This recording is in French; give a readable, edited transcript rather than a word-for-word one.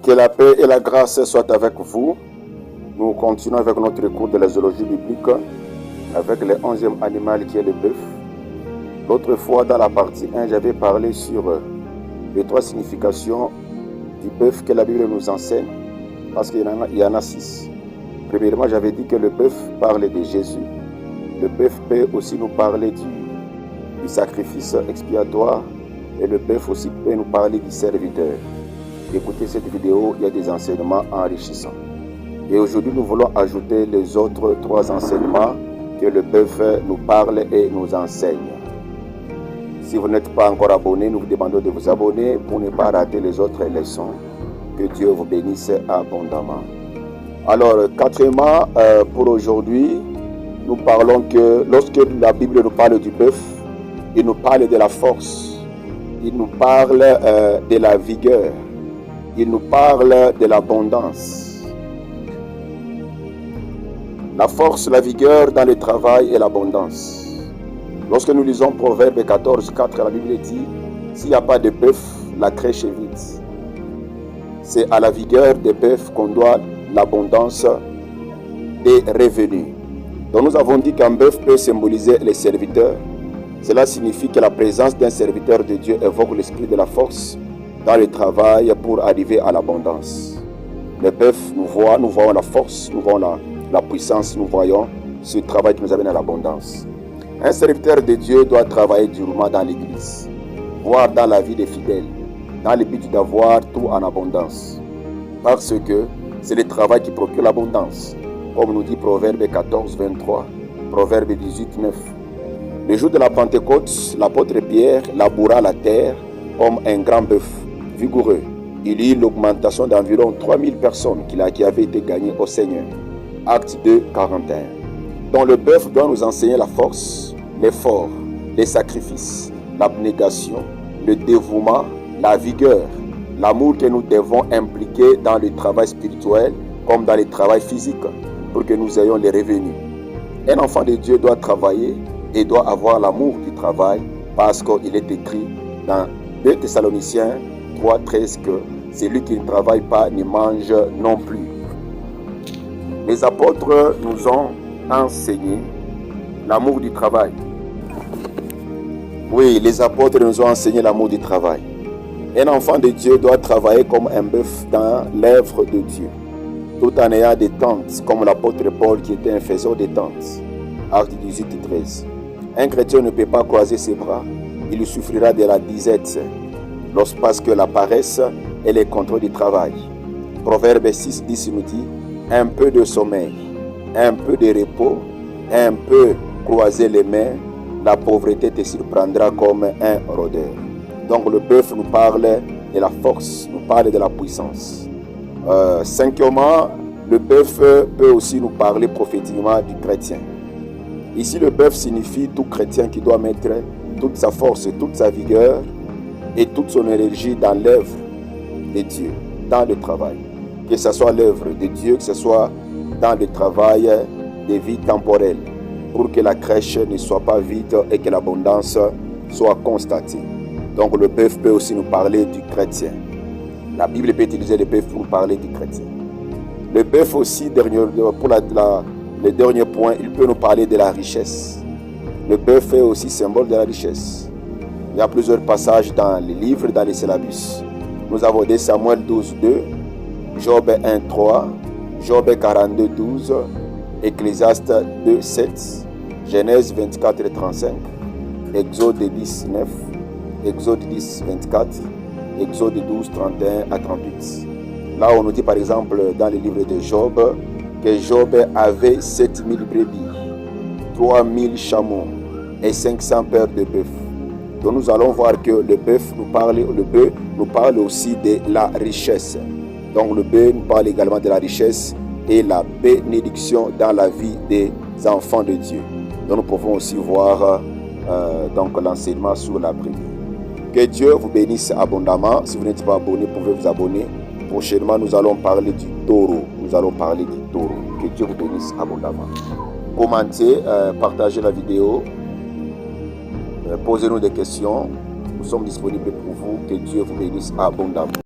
Que la paix et la grâce soient avec vous. Nous continuons avec notre cours de la zoologie biblique avec le 11e animal qui est le bœuf. L'autre fois, dans la partie 1, j'avais parlé sur les 3 significations du bœuf que la Bible nous enseigne, parce qu'il y en a 6. Premièrement, j'avais dit que le bœuf parle de Jésus. Le bœuf peut aussi nous parler du sacrifice expiatoire, et le bœuf aussi peut nous parler du serviteur. Écoutez cette vidéo, il y a des enseignements enrichissants. Et aujourd'hui, nous voulons ajouter les autres 3 enseignements que le bœuf nous parle et nous enseigne. Si vous n'êtes pas encore abonné, nous vous demandons de vous abonner pour ne pas rater les autres leçons. Que Dieu vous bénisse abondamment. Alors, quatrièmement, pour aujourd'hui, nous parlons que lorsque la Bible nous parle du bœuf, il nous parle de la force, il nous parle de la vigueur, il nous parle de l'abondance. La force, la vigueur dans le travail et l'abondance. Lorsque nous lisons Proverbe 14, 4, la Bible dit « S'il n'y a pas de bœuf, la crèche est vide ». C'est à la vigueur des bœufs qu'on doit l'abondance des revenus. Donc nous avons dit qu'un bœuf peut symboliser les serviteurs. Cela signifie que la présence d'un serviteur de Dieu évoque l'esprit de la force dans le travail pour arriver à l'abondance. Le bœuf nous voyons la force, nous voyons la puissance, nous voyons ce travail qui nous amène à l'abondance. Un serviteur de Dieu doit travailler durement dans l'église, voire dans la vie des fidèles, dans le but d'avoir tout en abondance. Parce que c'est le travail qui procure l'abondance, comme nous dit Proverbe 14, 23, Proverbe 18, 9. Le jour de la Pentecôte, l'apôtre Pierre laboura la terre comme un grand bœuf vigoureux. Il y eut l'augmentation d'environ 3000 personnes qui avaient été gagnées au Seigneur. Acte 2, 41. Donc le bœuf doit nous enseigner la force, l'effort, les sacrifices, l'abnégation, le dévouement, la vigueur, l'amour que nous devons impliquer dans le travail spirituel comme dans le travail physique pour que nous ayons les revenus. Un enfant de Dieu doit travailler et doit avoir l'amour du travail parce qu'il est écrit dans 2 Thessaloniciens 3, 13 que celui qui ne travaille pas ne mange non plus. Les apôtres nous ont enseigné l'amour du travail. Oui, les apôtres nous ont enseigné l'amour du travail. Un enfant de Dieu doit travailler comme un bœuf dans l'œuvre de Dieu, tout en ayant des tentes, comme l'apôtre Paul qui était un faiseur de tentes. Acte 18, 13. Un chrétien ne peut pas croiser ses bras, il lui souffrira de la disette, parce que la paresse est le contrôle du travail. Proverbe 6, 10 nous dit, un peu de sommeil, un peu de repos, un peu croiser les mains, la pauvreté te surprendra comme un rôdeur. Donc le bœuf nous parle de la force, nous parle de la puissance. Cinquièmement, le bœuf peut aussi nous parler prophétiquement du chrétien. Ici, le bœuf signifie tout chrétien qui doit mettre toute sa force, toute sa vigueur et toute son énergie dans l'œuvre de Dieu, dans le travail. Que ce soit l'œuvre de Dieu, que ce soit dans le travail des vies temporelles, pour que la crèche ne soit pas vide et que l'abondance soit constatée. Donc le bœuf peut aussi nous parler du chrétien. La Bible peut utiliser le bœuf pour nous parler du chrétien. Le bœuf aussi, pour le dernier point, il peut nous parler de la richesse. Le bœuf est aussi symbole de la richesse. Il y a plusieurs passages dans les livres, dans les syllabus. Nous avons 2 Samuel 12, 2, Job 1, 3, Job 42, 12, Ecclésiaste 2, 7, Genèse 24, 35, Exode 10, 9, Exode 10, 24, Exode 12, 31 à 38. Là, on nous dit par exemple dans le livre de Job que Job avait 7000 brebis, 3000 chameaux et 500 paires de bœufs. Donc nous allons voir que le bœuf nous parle aussi de la richesse. Donc le bœuf nous parle également de la richesse et la bénédiction dans la vie des enfants de Dieu. Donc nous pouvons aussi voir l'enseignement sur la prière. Que Dieu vous bénisse abondamment. Si vous n'êtes pas abonné, vous pouvez vous abonner. Prochainement, nous allons parler du taureau. Que Dieu vous bénisse abondamment. Commentez, partagez la vidéo. Posez-nous des questions. Nous sommes disponibles pour vous. Que Dieu vous bénisse abondamment.